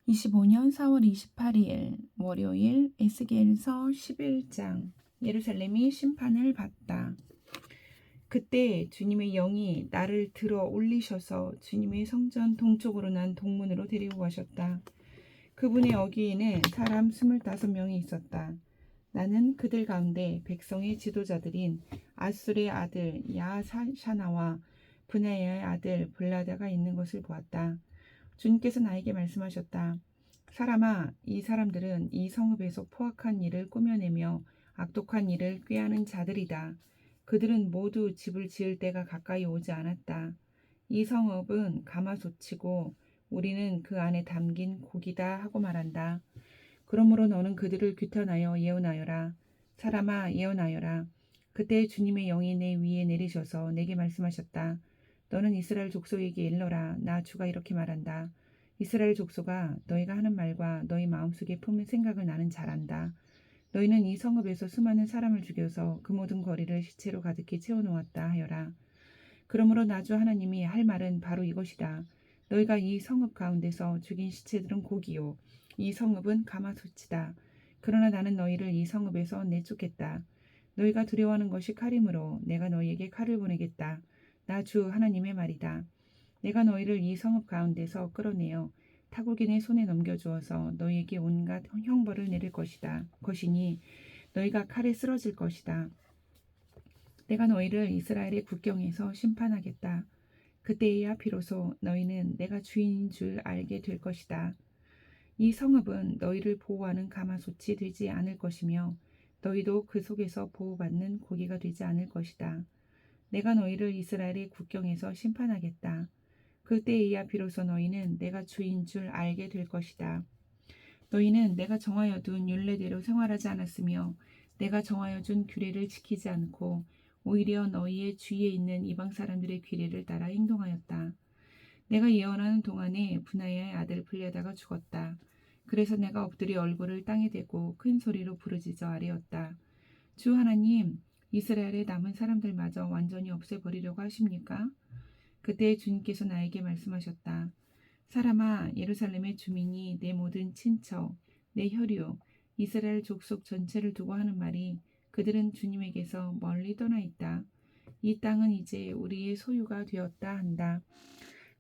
25년 4월 28일 월요일 에스겔서 11장. 예루살렘이 심판을 받다. 그때 주님의 영이 나를 들어 올리셔서 주님의 성전 동쪽으로 난 동문으로 데리고 가셨다. 그분의 어귀에는 사람 25명이 있었다. 나는 그들 가운데 백성의 지도자들인 아술의 아들 야샤나와 브나야의 아들 블라다가 있는 것을 보았다. 주님께서 나에게 말씀하셨다. 사람아, 이 사람들은 이 성읍에서 포악한 일을 꾸며내며 악독한 일을 꾀하는 자들이다. 그들은 모두 집을 지을 때가 가까이 오지 않았다. 이 성읍은 가마솥이고 우리는 그 안에 담긴 고기다 하고 말한다. 그러므로 너는 그들을 규탄하여 예언하여라. 사람아, 예언하여라. 그때 주님의 영이 내 위에 내리셔서 내게 말씀하셨다. 너는 이스라엘 족속에게 일러라. 나 주가 이렇게 말한다. 이스라엘 족속아, 너희가 하는 말과 너희 마음속에 품은 생각을 나는 잘 안다. 너희는 이 성읍에서 수많은 사람을 죽여서 그 모든 거리를 시체로 가득히 채워놓았다 하여라. 그러므로 나 주 하나님이 할 말은 바로 이것이다. 너희가 이 성읍 가운데서 죽인 시체들은 고기요, 이 성읍은 가마솥이다. 그러나 나는 너희를 이 성읍에서 내쫓겠다. 너희가 두려워하는 것이 칼이므로 내가 너희에게 칼을 보내겠다. 나 주 하나님의 말이다. 내가 너희를 이 성읍 가운데서 끌어내어 타국인의 손에 넘겨주어서 너희에게 온갖 형벌을 내릴 것이니 너희가 칼에 쓰러질 것이다. 내가 너희를 이스라엘의 국경에서 심판하겠다. 그때에야 비로소 너희는 내가 주인인 줄 알게 될 것이다. 이 성읍은 너희를 보호하는 가마솥이 되지 않을 것이며 너희도 그 속에서 보호받는 고기가 되지 않을 것이다. 내가 너희를 이스라엘의 국경에서 심판하겠다. 그때에야 비로소 너희는 내가 주인 줄 알게 될 것이다. 너희는 내가 정하여 둔 율례대로 생활하지 않았으며 내가 정하여 준 규례를 지키지 않고 오히려 너희의 주위에 있는 이방 사람들의 규례를 따라 행동하였다. 내가 예언하는 동안에 분하야의 아들 블레다가 죽었다. 그래서 내가 엎드려 얼굴을 땅에 대고 큰 소리로 부르짖어 아뢰었다. 주 하나님, 이스라엘의 남은 사람들마저 완전히 없애버리려고 하십니까? 그때 주님께서 나에게 말씀하셨다. 사람아, 예루살렘의 주민이 내 모든 친척, 내 혈육, 이스라엘 족속 전체를 두고 하는 말이 그들은 주님에게서 멀리 떠나 있다. 이 땅은 이제 우리의 소유가 되었다 한다.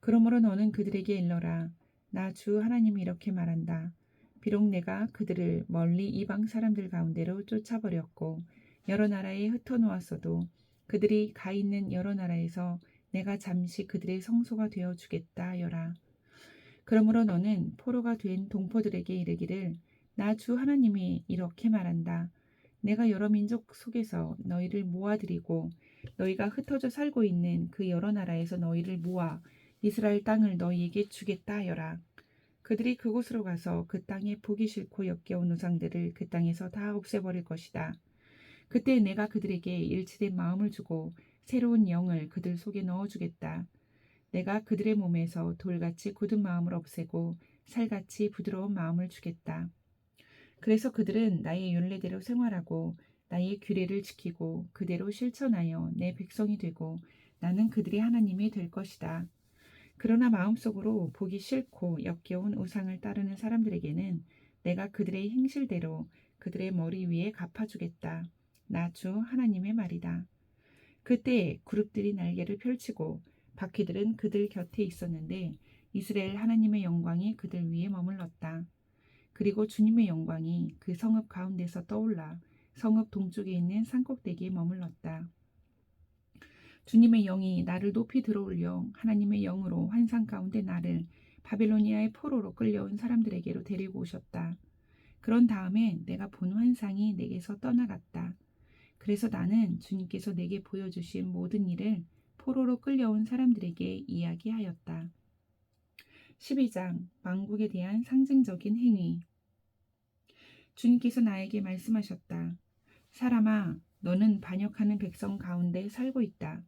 그러므로 너는 그들에게 일러라. 나 주 하나님이 이렇게 말한다. 비록 내가 그들을 멀리 이방 사람들 가운데로 쫓아버렸고 여러 나라에 흩어놓았어도 그들이 가 있는 여러 나라에서 내가 잠시 그들의 성소가 되어 주겠다 하여라. 그러므로 너는 포로가 된 동포들에게 이르기를 나 주 하나님이 이렇게 말한다. 내가 여러 민족 속에서 너희를 모아들이고 너희가 흩어져 살고 있는 그 여러 나라에서 너희를 모아 이스라엘 땅을 너희에게 주겠다 하여라. 그들이 그곳으로 가서 그 땅에 보기 싫고 역겨운 우상들을 그 땅에서 다 없애버릴 것이다. 그때 내가 그들에게 일치된 마음을 주고 새로운 영을 그들 속에 넣어주겠다. 내가 그들의 몸에서 돌같이 굳은 마음을 없애고 살같이 부드러운 마음을 주겠다. 그래서 그들은 나의 율례대로 생활하고 나의 규례를 지키고 그대로 실천하여 내 백성이 되고 나는 그들의 하나님이 될 것이다. 그러나 마음속으로 보기 싫고 역겨운 우상을 따르는 사람들에게는 내가 그들의 행실대로 그들의 머리 위에 갚아주겠다. 나 주 하나님의 말이다. 그때 그룹들이 날개를 펼치고 바퀴들은 그들 곁에 있었는데 이스라엘 하나님의 영광이 그들 위에 머물렀다. 그리고 주님의 영광이 그 성읍 가운데서 떠올라 성읍 동쪽에 있는 산꼭대기에 머물렀다. 주님의 영이 나를 높이 들어올려 하나님의 영으로 환상 가운데 나를 바빌로니아의 포로로 끌려온 사람들에게로 데리고 오셨다. 그런 다음에 내가 본 환상이 내게서 떠나갔다. 그래서 나는 주님께서 내게 보여주신 모든 일을 포로로 끌려온 사람들에게 이야기하였다. 12장 왕국에 대한 상징적인 행위. 주님께서 나에게 말씀하셨다. 사람아, 너는 반역하는 백성 가운데 살고 있다.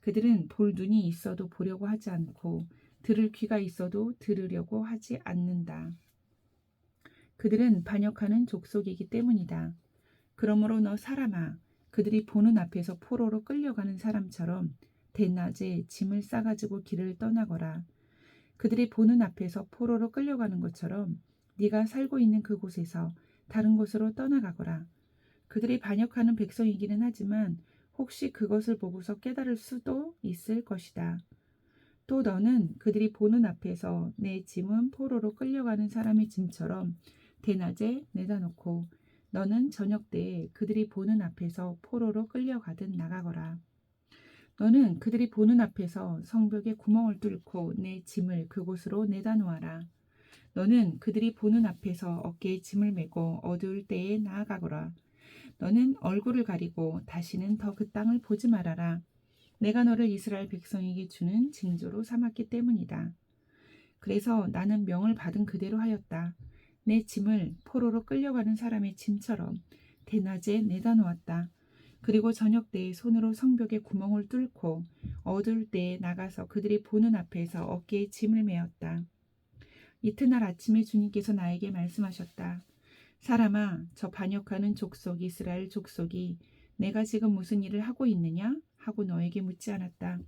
그들은 볼 눈이 있어도 보려고 하지 않고 들을 귀가 있어도 들으려고 하지 않는다. 그들은 반역하는 족속이기 때문이다. 그러므로 너 사람아, 그들이 보는 앞에서 포로로 끌려가는 사람처럼 대낮에 짐을 싸가지고 길을 떠나거라. 그들이 보는 앞에서 포로로 끌려가는 것처럼 네가 살고 있는 그곳에서 다른 곳으로 떠나가거라. 그들이 반역하는 백성이기는 하지만 혹시 그것을 보고서 깨달을 수도 있을 것이다. 또 너는 그들이 보는 앞에서 내 짐은 포로로 끌려가는 사람의 짐처럼 대낮에 내다 놓고 너는 저녁 때에 그들이 보는 앞에서 포로로 끌려가듯 나가거라. 너는 그들이 보는 앞에서 성벽에 구멍을 뚫고 내 짐을 그곳으로 내다 놓아라. 너는 그들이 보는 앞에서 어깨에 짐을 메고 어두울 때에 나아가거라. 너는 얼굴을 가리고 다시는 더 그 땅을 보지 말아라. 내가 너를 이스라엘 백성에게 주는 징조로 삼았기 때문이다. 그래서 나는 명을 받은 그대로 하였다. 내 짐을 포로로 끌려가는 사람의 짐처럼 대낮에 내다 놓았다. 그리고 저녁 때에 손으로 성벽에 구멍을 뚫고 어두울 때에 나가서 그들이 보는 앞에서 어깨에 짐을 메었다. 이튿날 아침에 주님께서 나에게 말씀하셨다. 사람아, 저 반역하는 족속 이스라엘 족속이 내가 지금 무슨 일을 하고 있느냐? 하고 너에게 묻지 않았다.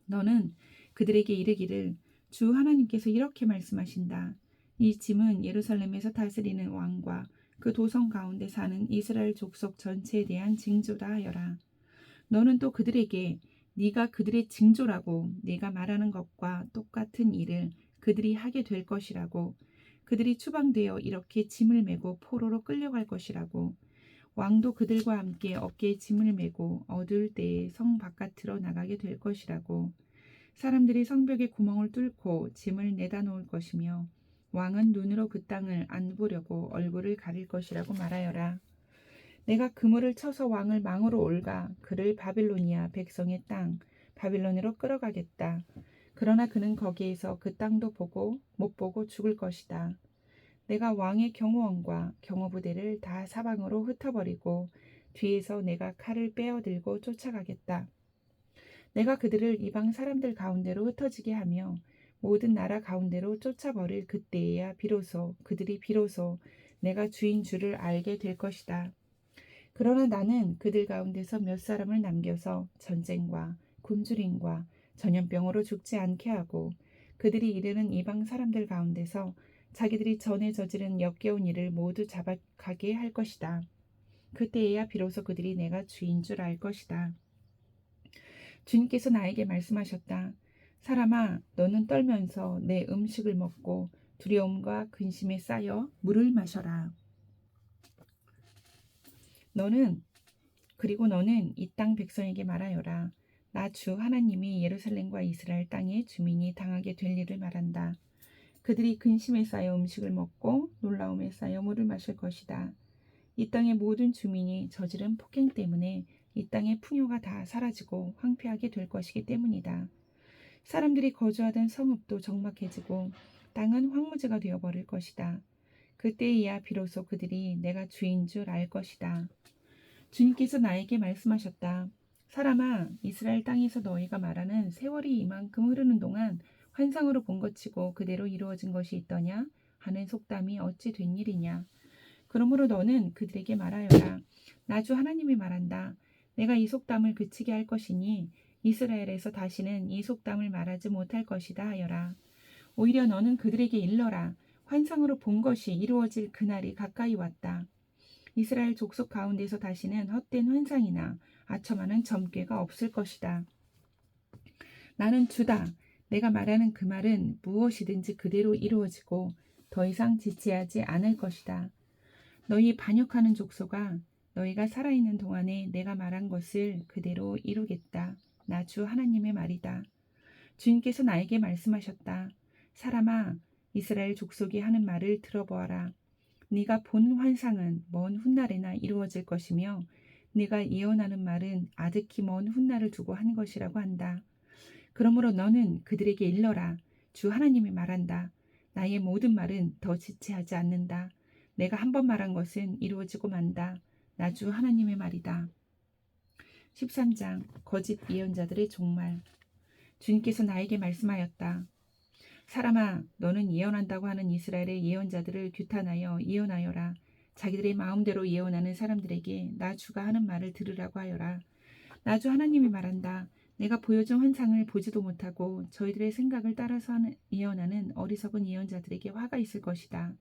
너는 그들에게 이르기를 주 하나님께서 이렇게 말씀하신다. 이 짐은 예루살렘에서 다스리는 왕과 그 도성 가운데 사는 이스라엘 족속 전체에 대한 징조다 하여라. 너는 또 그들에게 네가 그들의 징조라고 네가 말하는 것과 똑같은 일을 그들이 하게 될 것이라고 그들이 추방되어 이렇게 짐을 메고 포로로 끌려갈 것이라고 왕도 그들과 함께 어깨에 짐을 메고 어두울 때에 성 바깥으로 나가게 될 것이라고 사람들이 성벽에 구멍을 뚫고 짐을 내다 놓을 것이며 왕은 눈으로 그 땅을 안 보려고 얼굴을 가릴 것이라고 말하여라. 내가 그물을 쳐서 왕을 망으로 올가 그를 바빌로니아 백성의 땅 바빌론으로 끌어가겠다. 그러나 그는 거기에서 그 땅도 보고 못 보고 죽을 것이다. 내가 왕의 경호원과 경호부대를 다 사방으로 흩어버리고 뒤에서 내가 칼을 빼어들고 쫓아가겠다. 내가 그들을 이방 사람들 가운데로 흩어지게 하며 모든 나라 가운데로 쫓아버릴 그때에야 그들이 비로소 내가 주인 줄을 알게 될 것이다. 그러나 나는 그들 가운데서 몇 사람을 남겨서 전쟁과 굶주림과 전염병으로 죽지 않게 하고 그들이 이르는 이방 사람들 가운데서 자기들이 전에 저지른 역겨운 일을 모두 자박하게 할 것이다. 그때에야 비로소 그들이 내가 주인 줄 알 것이다. 주님께서 나에게 말씀하셨다. 사람아, 너는 떨면서 내 음식을 먹고 두려움과 근심에 쌓여 물을 마셔라. 그리고 너는 이 땅 백성에게 말하여라. 나 주 하나님이 예루살렘과 이스라엘 땅의 주민이 당하게 될 일을 말한다. 그들이 근심에 쌓여 음식을 먹고 놀라움에 쌓여 물을 마실 것이다. 이 땅의 모든 주민이 저지른 폭행 때문에 이 땅의 풍요가 다 사라지고 황폐하게 될 것이기 때문이다. 사람들이 거주하던 성읍도 적막해지고 땅은 황무지가 되어버릴 것이다. 그때에야 비로소 그들이 내가 주인 줄 알 것이다. 주님께서 나에게 말씀하셨다. 사람아, 이스라엘 땅에서 너희가 말하는 세월이 이만큼 흐르는 동안 환상으로 본 것치고 그대로 이루어진 것이 있더냐 하는 속담이 어찌 된 일이냐. 그러므로 너는 그들에게 말하여라. 나 주 하나님이 말한다. 내가 이 속담을 그치게 할 것이니 이스라엘에서 다시는 이 속담을 말하지 못할 것이다 하여라. 오히려 너는 그들에게 일러라. 환상으로 본 것이 이루어질 그날이 가까이 왔다. 이스라엘 족속 가운데서 다시는 헛된 환상이나 아첨하는 점괘가 없을 것이다. 나는 주다. 내가 말하는 그 말은 무엇이든지 그대로 이루어지고 더 이상 지체하지 않을 것이다. 너희 반역하는 족속아, 너희가 살아있는 동안에 내가 말한 것을 그대로 이루겠다. 나 주 하나님의 말이다. 주님께서 나에게 말씀하셨다. 사람아, 이스라엘 족속이 하는 말을 들어보아라. 네가 본 환상은 먼 훗날에나 이루어질 것이며 네가 예언하는 말은 아득히 먼 훗날을 두고 한 것이라고 한다. 그러므로 너는 그들에게 일러라. 주 하나님이 말한다. 나의 모든 말은 더 지체하지 않는다. 내가 한 번 말한 것은 이루어지고 만다. 나 주 하나님의 말이다. 13장 거짓 예언자들의 종말. 주님께서 나에게 말씀하였다. 사람아, 너는 예언한다고 하는 이스라엘의 예언자들을 규탄하여 예언하여라. 자기들의 마음대로 예언하는 사람들에게 나 주가 하는 말을 들으라고 하여라. 나 주 하나님이 말한다. 내가 보여준 환상을 보지도 못하고 저희들의 생각을 따라서 예언하는 어리석은 예언자들에게 화가 있을 것이다.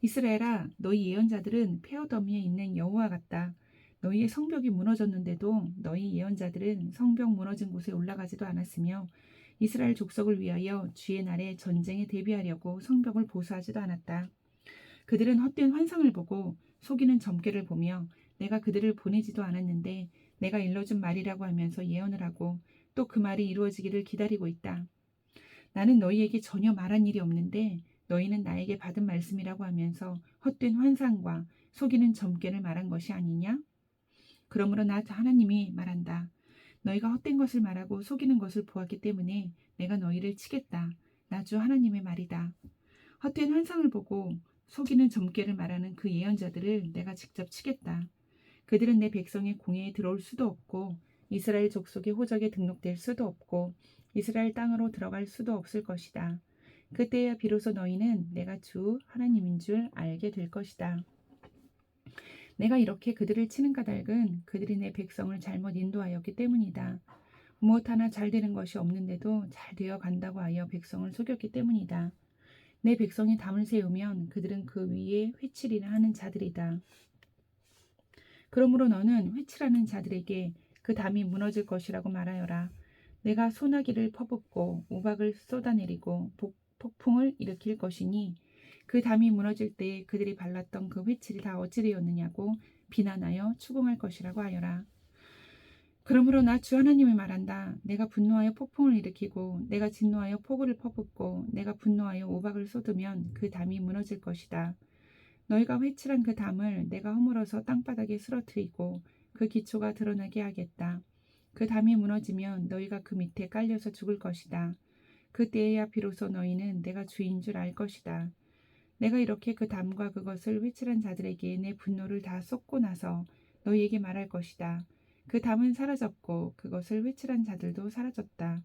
이스라엘아, 너희 예언자들은 폐허더미에 있는 여호와 같다. 너희의 성벽이 무너졌는데도 너희 예언자들은 성벽 무너진 곳에 올라가지도 않았으며 이스라엘 족속을 위하여 주의 날에 전쟁에 대비하려고 성벽을 보수하지도 않았다. 그들은 헛된 환상을 보고 속이는 점괘를 보며 내가 그들을 보내지도 않았는데 내가 일러준 말이라고 하면서 예언을 하고 또 그 말이 이루어지기를 기다리고 있다. 나는 너희에게 전혀 말한 일이 없는데 너희는 나에게 받은 말씀이라고 하면서 헛된 환상과 속이는 점괘를 말한 것이 아니냐? 그러므로 나 하나님이 말한다. 너희가 헛된 것을 말하고 속이는 것을 보았기 때문에 내가 너희를 치겠다. 나 주 하나님의 말이다. 헛된 환상을 보고 속이는 점괘를 말하는 그 예언자들을 내가 직접 치겠다. 그들은 내 백성의 공회에 들어올 수도 없고 이스라엘 족속의 호적에 등록될 수도 없고 이스라엘 땅으로 들어갈 수도 없을 것이다. 그때야 비로소 너희는 내가 주 하나님인 줄 알게 될 것이다. 내가 이렇게 그들을 치는 까닭은 그들이 내 백성을 잘못 인도하였기 때문이다. 무엇 하나 잘 되는 것이 없는데도 잘 되어 간다고 하여 백성을 속였기 때문이다. 내 백성이 담을 세우면 그들은 그 위에 회칠이나 하는 자들이다. 그러므로 너는 회칠하는 자들에게 그 담이 무너질 것이라고 말하여라. 내가 소나기를 퍼붓고 우박을 쏟아내리고 폭풍을 일으킬 것이니 그 담이 무너질 때에 그들이 발랐던 그 회칠이 다 어찌 되었느냐고 비난하여 추궁할 것이라고 하여라. 그러므로 나 주 하나님이 말한다. 내가 분노하여 폭풍을 일으키고 내가 진노하여 폭우를 퍼붓고 내가 분노하여 우박을 쏟으면 그 담이 무너질 것이다. 너희가 회칠한 그 담을 내가 허물어서 땅바닥에 쓰러뜨리고 그 기초가 드러나게 하겠다. 그 담이 무너지면 너희가 그 밑에 깔려서 죽을 것이다. 그때에야 비로소 너희는 내가 주인 줄 알 것이다. 내가 이렇게 그 담과 그것을 회칠한 자들에게 내 분노를 다 쏟고 나서 너희에게 말할 것이다. 그 담은 사라졌고 그것을 회칠한 자들도 사라졌다.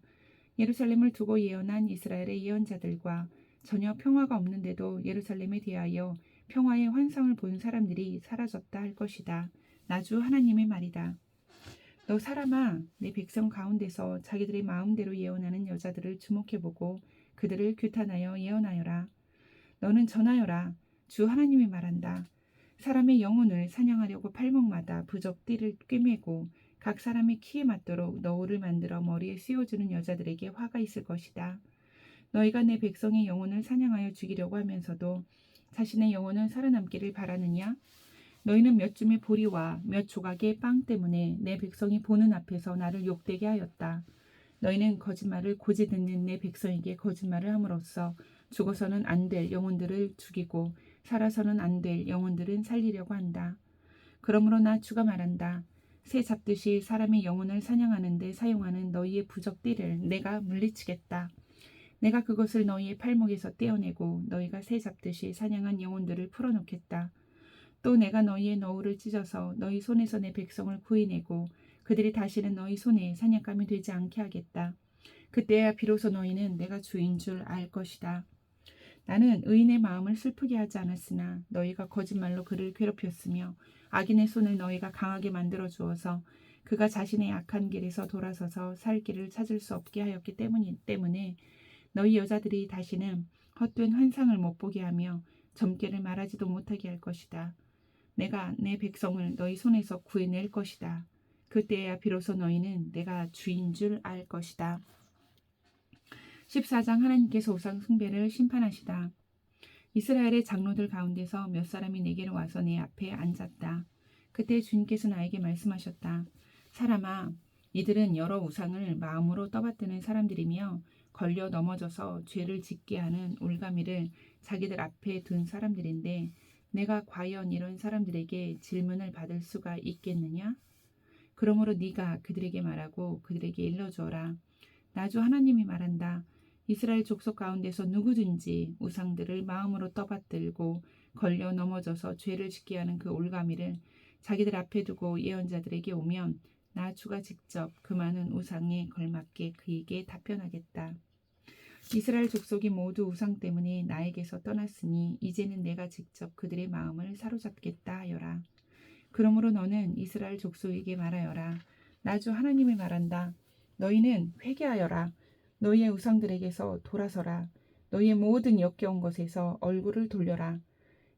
예루살렘을 두고 예언한 이스라엘의 예언자들과 전혀 평화가 없는데도 예루살렘에 대하여 평화의 환상을 본 사람들이 사라졌다 할 것이다. 나 주 하나님의 말이다. 너 사람아, 내 백성 가운데서 자기들의 마음대로 예언하는 여자들을 주목해보고 그들을 규탄하여 예언하여라. 너는 전하여라. 주 하나님이 말한다. 사람의 영혼을 사냥하려고 팔목마다 부적띠를 꿰매고 각 사람의 키에 맞도록 너울을 만들어 머리에 씌워주는 여자들에게 화가 있을 것이다. 너희가 내 백성의 영혼을 사냥하여 죽이려고 하면서도 자신의 영혼은 살아남기를 바라느냐? 너희는 몇 줌의 보리와 몇 조각의 빵 때문에 내 백성이 보는 앞에서 나를 욕되게 하였다. 너희는 거짓말을 고지 듣는 내 백성에게 거짓말을 함으로써 죽어서는 안 될 영혼들을 죽이고 살아서는 안 될 영혼들은 살리려고 한다. 그러므로 나 주가 말한다. 새 잡듯이 사람의 영혼을 사냥하는 데 사용하는 너희의 부적띠를 내가 물리치겠다. 내가 그것을 너희의 팔목에서 떼어내고 너희가 새 잡듯이 사냥한 영혼들을 풀어놓겠다. 또 내가 너희의 너울을 찢어서 너희 손에서 내 백성을 구해내고 그들이 다시는 너희 손에 사냥감이 되지 않게 하겠다. 그때야 비로소 너희는 내가 주인 줄 알 것이다. 나는 의인의 마음을 슬프게 하지 않았으나 너희가 거짓말로 그를 괴롭혔으며 악인의 손을 너희가 강하게 만들어 주어서 그가 자신의 악한 길에서 돌아서서 살 길을 찾을 수 없게 하였기 때문에 너희 여자들이 다시는 헛된 환상을 못 보게 하며 점괘를 말하지도 못하게 할 것이다. 내가 내 백성을 너희 손에서 구해낼 것이다. 그때야 비로소 너희는 내가 주인 줄 알 것이다. 14장 하나님께서 우상 숭배를 심판하시다. 이스라엘의 장로들 가운데서 몇 사람이 내게로 와서 내 앞에 앉았다. 그때 주님께서 나에게 말씀하셨다. 사람아, 이들은 여러 우상을 마음으로 떠받드는 사람들이며 걸려 넘어져서 죄를 짓게 하는 올가미를 자기들 앞에 둔 사람들인데 내가 과연 이런 사람들에게 질문을 받을 수가 있겠느냐? 그러므로 네가 그들에게 말하고 그들에게 일러주어라. 나 주 하나님이 말한다. 이스라엘 족속 가운데서 누구든지 우상들을 마음으로 떠받들고 걸려 넘어져서 죄를 짓게 하는 그 올가미를 자기들 앞에 두고 예언자들에게 오면 나 주가 직접 그 많은 우상에 걸맞게 그에게 답변하겠다. 이스라엘 족속이 모두 우상 때문에 나에게서 떠났으니 이제는 내가 직접 그들의 마음을 사로잡겠다 하여라. 그러므로 너는 이스라엘 족속에게 말하여라. 나 주 하나님이 말한다. 너희는 회개하여라. 너희의 우상들에게서 돌아서라. 너희의 모든 역겨운 것에서 얼굴을 돌려라.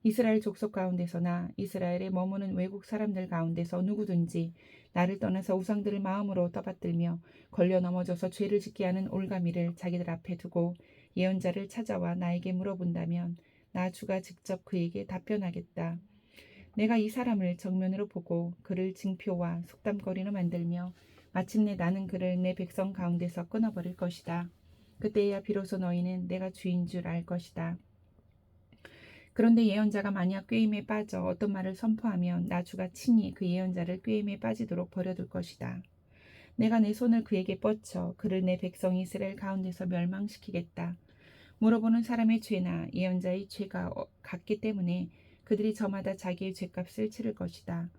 이스라엘 족속 가운데서나 이스라엘에 머무는 외국 사람들 가운데서 누구든지 나를 떠나서 우상들을 마음으로 떠받들며 걸려 넘어져서 죄를 짓게 하는 올가미를 자기들 앞에 두고 예언자를 찾아와 나에게 물어본다면 나 주가 직접 그에게 답변하겠다. 내가 이 사람을 정면으로 보고 그를 징표와 속담거리로 만들며 마침내 나는 그를 내 백성 가운데서 끊어버릴 것이다. 그때야 비로소 너희는 내가 주인 줄 알 것이다. 그런데 예언자가 만약 꾀임에 빠져 어떤 말을 선포하면 나 주가 친히 그 예언자를 꾀임에 빠지도록 버려둘 것이다. 내가 내 손을 그에게 뻗쳐 그를 내 백성 이스라엘 가운데서 멸망시키겠다. 물어보는 사람의 죄나 예언자의 죄가 같기 때문에 그들이 저마다 자기의 죄값을 치를 것이다.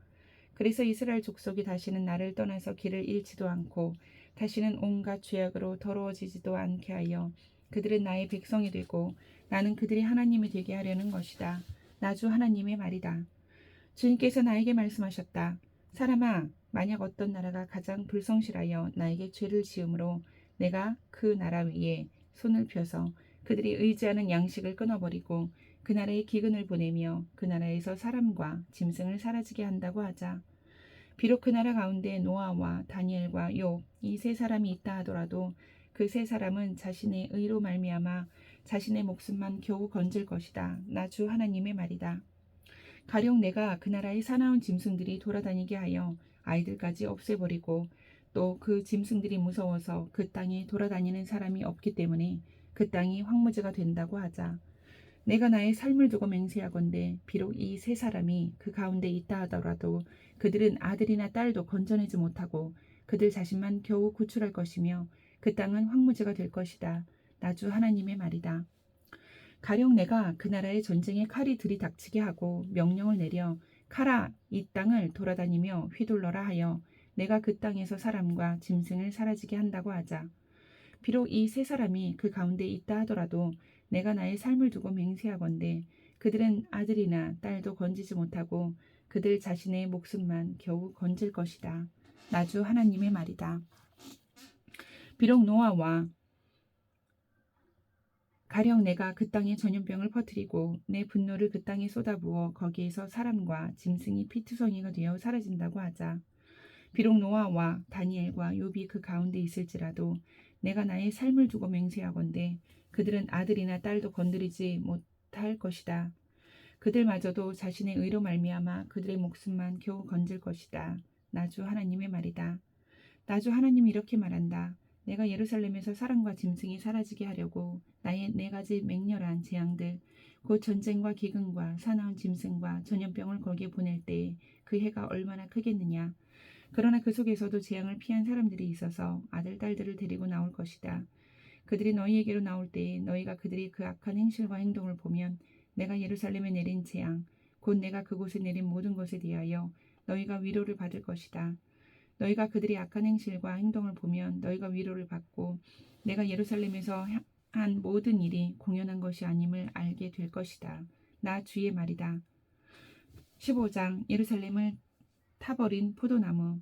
그래서 이스라엘 족속이 다시는 나를 떠나서 길을 잃지도 않고 다시는 온갖 죄악으로 더러워지지도 않게 하여 그들은 나의 백성이 되고 나는 그들이 하나님이 되게 하려는 것이다. 나 주 하나님의 말이다. 주님께서 나에게 말씀하셨다. 사람아, 만약 어떤 나라가 가장 불성실하여 나에게 죄를 지음으로 내가 그 나라 위에 손을 펴서 그들이 의지하는 양식을 끊어버리고 그 나라에 기근을 보내며 그 나라에서 사람과 짐승을 사라지게 한다고 하자. 비록 그 나라 가운데 노아와 다니엘과 욥 이 세 사람이 있다 하더라도 그 세 사람은 자신의 의로 말미암아 자신의 목숨만 겨우 건질 것이다. 나 주 하나님의 말이다. 가령 내가 그 나라의 사나운 짐승들이 돌아다니게 하여 아이들까지 없애버리고 또 그 짐승들이 무서워서 그 땅에 돌아다니는 사람이 없기 때문에 그 땅이 황무지가 된다고 하자. 내가 나의 삶을 두고 맹세하건대 비록 이 세 사람이 그 가운데 있다 하더라도 그들은 아들이나 딸도 건져내지 못하고 그들 자신만 겨우 구출할 것이며 그 땅은 황무지가 될 것이다. 나 주 하나님의 말이다. 가령 내가 그 나라의 전쟁에 칼이 들이닥치게 하고 명령을 내려 칼아 이 땅을 돌아다니며 휘둘러라 하여 내가 그 땅에서 사람과 짐승을 사라지게 한다고 하자. 비록 이 세 사람이 그 가운데 있다 하더라도 내가 나의 삶을 두고 맹세하건대 그들은 아들이나 딸도 건지지 못하고 그들 자신의 목숨만 겨우 건질 것이다. 나 주 하나님의 말이다. 비록 노아와 가령 내가 그 땅에 전염병을 퍼뜨리고 내 분노를 그 땅에 쏟아부어 거기에서 사람과 짐승이 피투성이가 되어 사라진다고 하자. 비록 노아와 다니엘과 욥이 그 가운데 있을지라도 내가 나의 삶을 두고 맹세하건대 그들은 아들이나 딸도 건드리지 못할 것이다. 그들마저도 자신의 의로 말미암아 그들의 목숨만 겨우 건질 것이다. 나 주 하나님의 말이다. 나 주 하나님이 이렇게 말한다. 내가 예루살렘에서 사람과 짐승이 사라지게 하려고 나의 네 가지 맹렬한 재앙들 곧 전쟁과 기근과 사나운 짐승과 전염병을 거기에 보낼 때에 그 해가 얼마나 크겠느냐. 그러나 그 속에서도 재앙을 피한 사람들이 있어서 아들 딸들을 데리고 나올 것이다. 그들이 너희에게로 나올 때에 너희가 그들이 그 악한 행실과 행동을 보면 내가 예루살렘에 내린 재앙 곧 내가 그곳에 내린 모든 것에 대하여 너희가 위로를 받을 것이다. 너희가 그들이 악한 행실과 행동을 보면 너희가 위로를 받고 내가 예루살렘에서 한 모든 일이 공연한 것이 아님을 알게 될 것이다. 나 주의 말이다. 15장 예루살렘을 타버린 포도나무.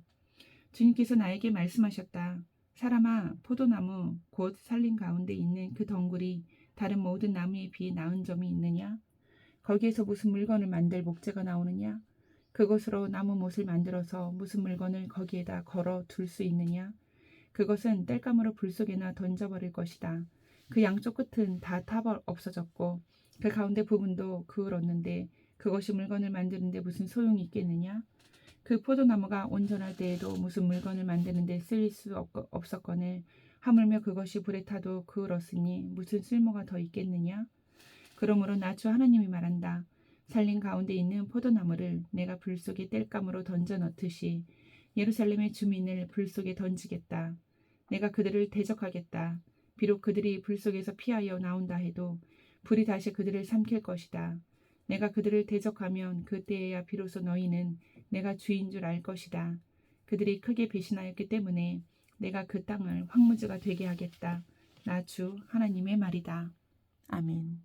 주님께서 나에게 말씀하셨다. 사람아, 포도나무 곧 산림 가운데 있는 그 덩굴이 다른 모든 나무에 비해 나은 점이 있느냐? 거기에서 무슨 물건을 만들 목재가 나오느냐? 그것으로 나무 못을 만들어서 무슨 물건을 거기에다 걸어 둘 수 있느냐? 그것은 땔감으로 불 속에나 던져버릴 것이다. 그 양쪽 끝은 다 없어졌고 그 가운데 부분도 그을었는데 그것이 물건을 만드는데 무슨 소용이 있겠느냐? 그 포도나무가 온전할 때에도 무슨 물건을 만드는데 쓰일 수 없었거늘 하물며 그것이 불에 타도 그을었으니 무슨 쓸모가 더 있겠느냐? 그러므로 나 주 하나님이 말한다. 산림 가운데 있는 포도나무를 내가 불 속에 땔감으로 던져 넣듯이 예루살렘의 주민을 불 속에 던지겠다. 내가 그들을 대적하겠다. 비록 그들이 불 속에서 피하여 나온다 해도 불이 다시 그들을 삼킬 것이다. 내가 그들을 대적하면 그때에야 비로소 너희는 내가 주인 줄 알 것이다. 그들이 크게 배신하였기 때문에 내가 그 땅을 황무지가 되게 하겠다. 나 주 하나님의 말이다. 아멘.